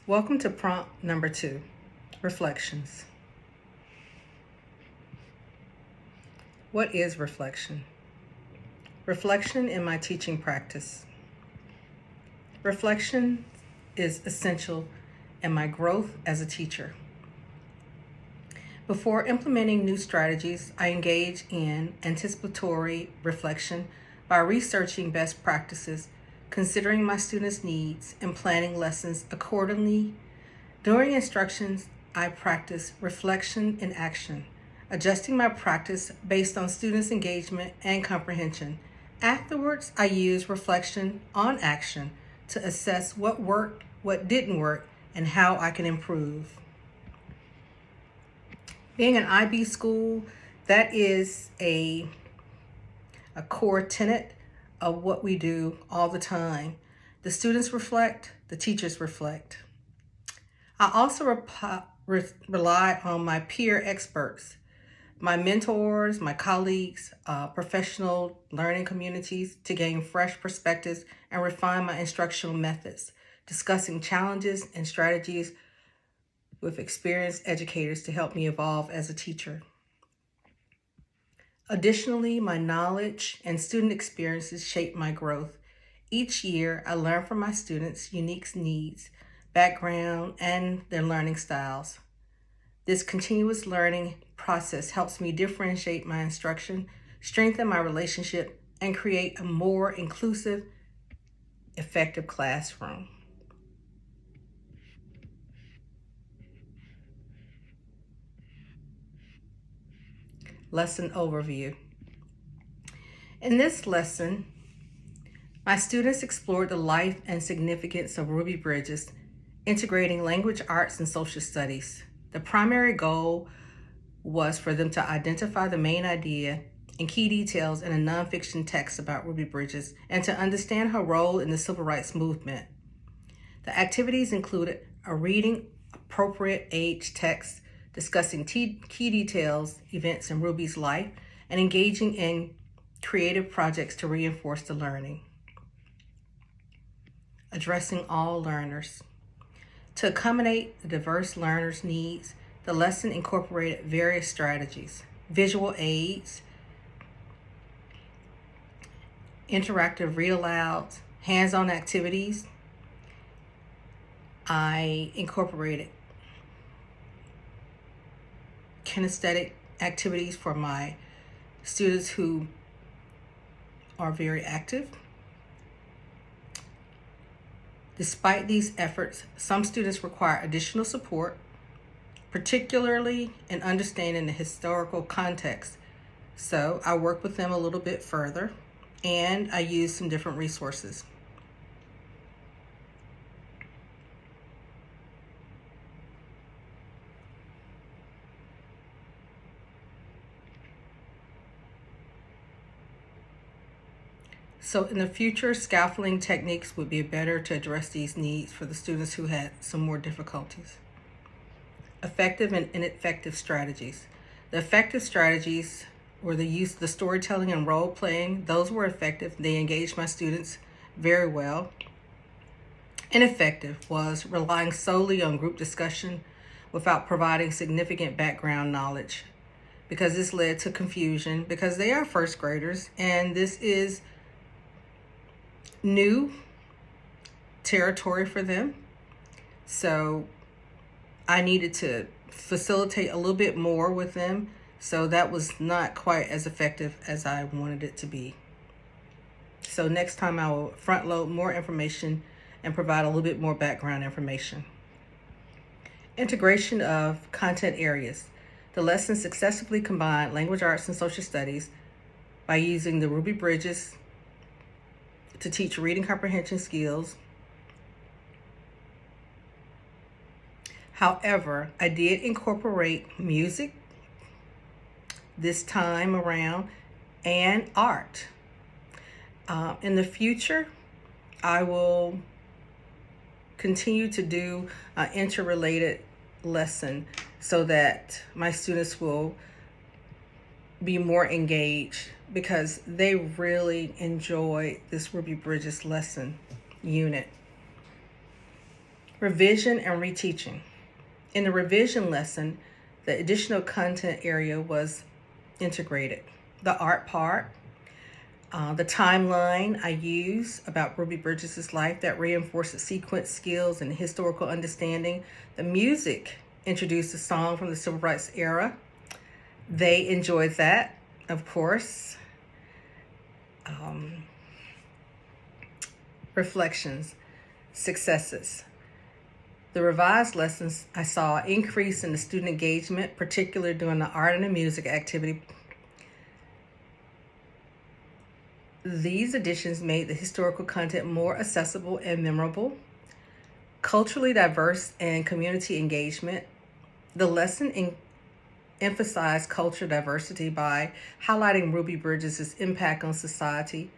Welcome to prompt number 2, reflections. What is reflection? Reflection in my teaching practice. Reflection is essential in my growth as a teacher. Before implementing new strategies, I engage in anticipatory reflection by researching best practices, considering my students' needs, and planning lessons accordingly. During instructions, I practice reflection in action, adjusting my practice based on students' engagement and comprehension. Afterwards, I use reflection on action to assess what worked, what didn't work, and how I can improve. Being an IB school, that is a core tenet of what we do all the time. The students reflect, the teachers reflect. I also rely on my peer experts, my mentors, my colleagues, professional learning communities to gain fresh perspectives and refine my instructional methods, discussing challenges and strategies with experienced educators to help me evolve as a teacher. Additionally, my knowledge and student experiences shape my growth. Each year, I learn from my students' unique needs, background, and their learning styles. This continuous learning process helps me differentiate my instruction, strengthen my relationship, and create a more inclusive, effective classroom. Lesson overview. In this lesson, my students explored the life and significance of Ruby Bridges, integrating language arts and social studies. The primary goal was for them to identify the main idea and key details in a nonfiction text about Ruby Bridges and to understand her role in the civil rights movement. The activities included a reading appropriate age text, discussing key details, events in Ruby's life, and engaging in creative projects to reinforce the learning. Addressing all learners. To accommodate the diverse learners' needs, the lesson incorporated various strategies, visual aids, interactive read-alouds, hands-on activities. I incorporated kinesthetic activities for my students who are very active. Despite these efforts, some students require additional support, particularly in understanding the historical context. So I work with them a little bit further, and I use some different resources. So in the future, scaffolding techniques would be better to address these needs for the students who had some more difficulties. Effective and ineffective strategies. The effective strategies were the use of the storytelling and role playing. Those were effective. They engaged my students very well. Ineffective was relying solely on group discussion without providing significant background knowledge, because this led to confusion because they are first graders and this is new territory for them. So I needed to facilitate a little bit more with them. So that was not quite as effective as I wanted it to be. So next time I will front load more information and provide a little bit more background information. Integration of content areas. The lesson successfully combined language arts and social studies by using the Ruby Bridges to teach reading comprehension skills. However, I did incorporate music this time around and art. In the future, I will continue to do an interrelated lesson so that my students will be more engaged, because they really enjoy this Ruby Bridges lesson unit. Revision and reteaching. In the revision lesson, the additional content area was integrated. The art part, the timeline I use about Ruby Bridges' life that reinforces sequence skills and historical understanding. The music introduced a song from the Civil Rights era. They enjoyed that, of course. Reflections, successes. The revised lessons, I saw an increase in the student engagement, particularly during the art and the music activity. These additions made the historical content more accessible and memorable. Culturally diverse and community engagement. The lesson emphasized cultural diversity by highlighting Ruby Bridges' impact on society.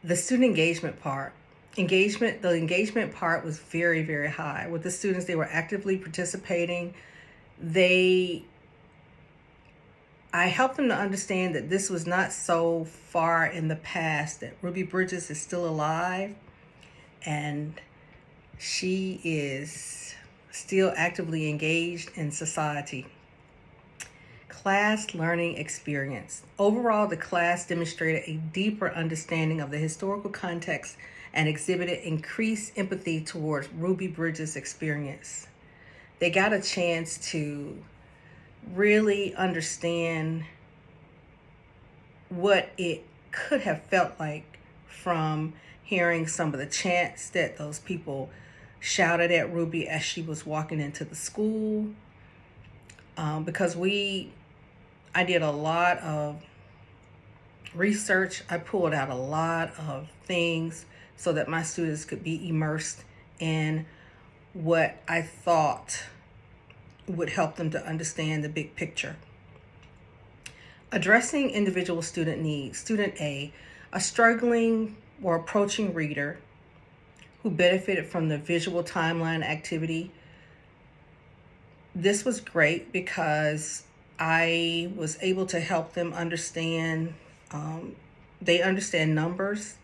The student engagement part. The engagement part was very, very high. With the students, they were actively participating. I helped them to understand that this was not so far in the past, that Ruby Bridges is still alive and she is still actively engaged in society. Class learning experience. Overall, the class demonstrated a deeper understanding of the historical context and exhibited increased empathy towards Ruby Bridges' experience. They got a chance to really understand what it could have felt like from hearing some of the chants that those people shouted at Ruby as she was walking into the school. Because I did a lot of research. I pulled out a lot of things so that my students could be immersed in what I thought would help them to understand the big picture. Addressing individual student needs. Student A struggling or approaching reader who benefited from the visual timeline activity. This was great because I was able to help them understand, they understand numbers.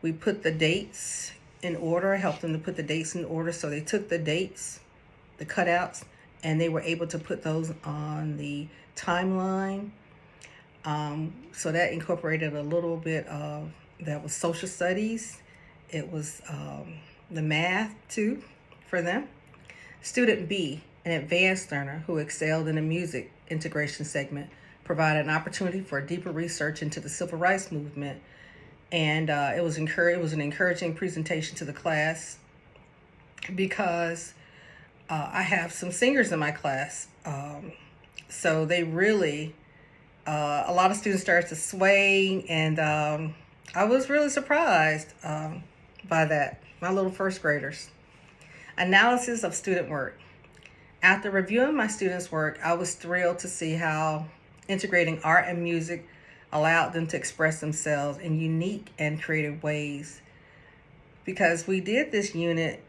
We put the dates in order, I helped them to put the dates in order. So they took the dates, the cutouts, and they were able to put those on the timeline. So that incorporated a little bit of, that was social studies. It was the math too for them. Student B, an advanced learner who excelled in the music integration segment, provided an opportunity for deeper research into the civil rights movement. And it was an encouraging presentation to the class because I have some singers in my class. So they really, a lot of students started to sway, and I was really surprised by that, my little first graders. Analysis of student work. After reviewing my students' work, I was thrilled to see how integrating art and music allowed them to express themselves in unique and creative ways. Because we did this unit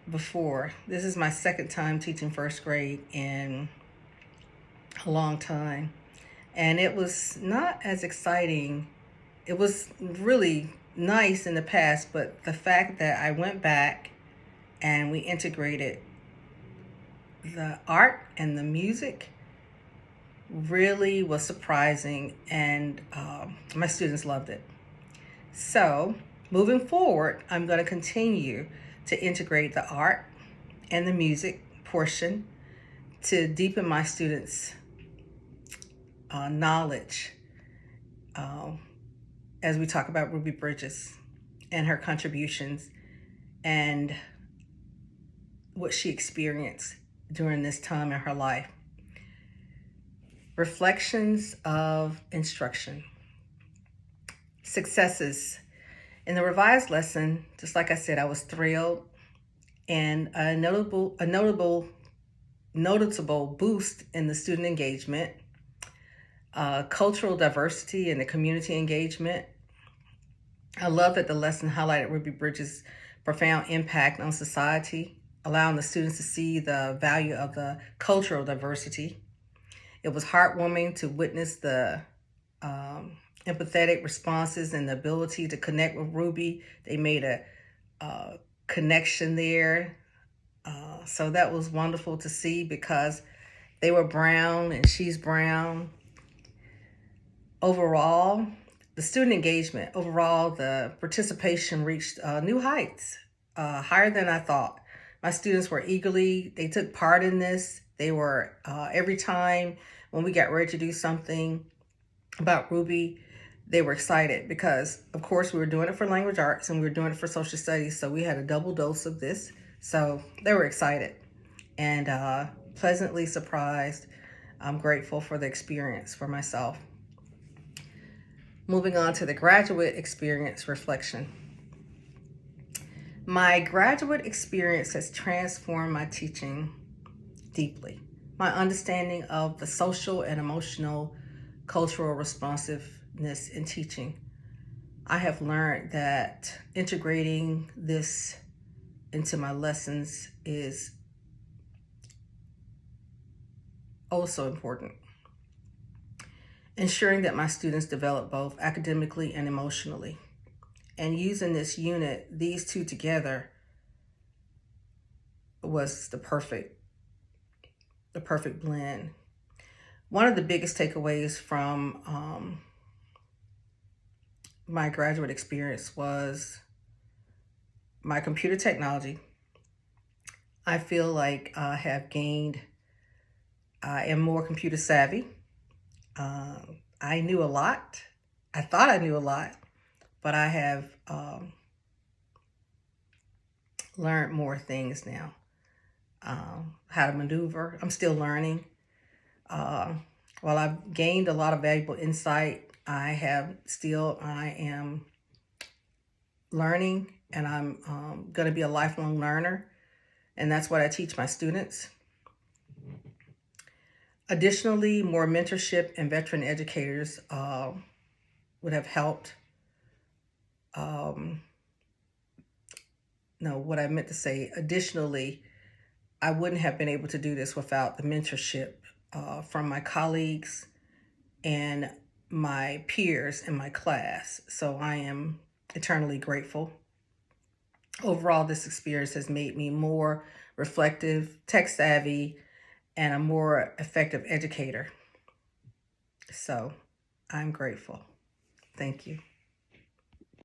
before. This is my second time teaching first grade in a long time. And it was not as exciting. It was really nice in the past, but the fact that I went back and we integrated the art and the music really was surprising, and my students loved it. So moving forward, I'm going to continue to integrate the art and the music portion to deepen my students' knowledge as we talk about Ruby Bridges and her contributions and what she experienced during this time in her life. Reflections of instruction. Successes. In the revised lesson, just like I said, I was thrilled, and a noticeable boost in the student engagement, cultural diversity and the community engagement. I love that the lesson highlighted Ruby Bridges' profound impact on society, allowing the students to see the value of the cultural diversity. It was heartwarming to witness the empathetic responses and the ability to connect with Ruby. They made a connection there. So that was wonderful to see because they were brown and she's brown. Overall, the student engagement, overall, the participation reached new heights, higher than I thought. My students were they took part in this. They were, every time when we got ready to do something about Ruby, they were excited because, of course, we were doing it for language arts and we were doing it for social studies. So we had a double dose of this. So they were excited and pleasantly surprised. I'm grateful for the experience for myself. Moving on to the graduate experience reflection. My graduate experience has transformed my teaching deeply. My understanding of the social and emotional cultural responsiveness in teaching. I have learned that integrating this into my lessons is also important. Ensuring that my students develop both academically and emotionally. And using this unit, these two together, was the perfect blend. One of the biggest takeaways from my graduate experience was my computer technology. I feel like I have gained, I am more computer savvy. I knew a lot. I thought I knew a lot, but I have learned more things now. How to maneuver. I'm still learning. While I've gained a lot of valuable insight, I am learning, and I'm going to be a lifelong learner, and that's what I teach my students. Additionally, more mentorship and veteran educators would have helped. No, what I meant to say, additionally, I wouldn't have been able to do this without the mentorship from my colleagues and my peers in my class. So I am eternally grateful. Overall, this experience has made me more reflective, tech savvy, and a more effective educator. So I'm grateful. Thank you.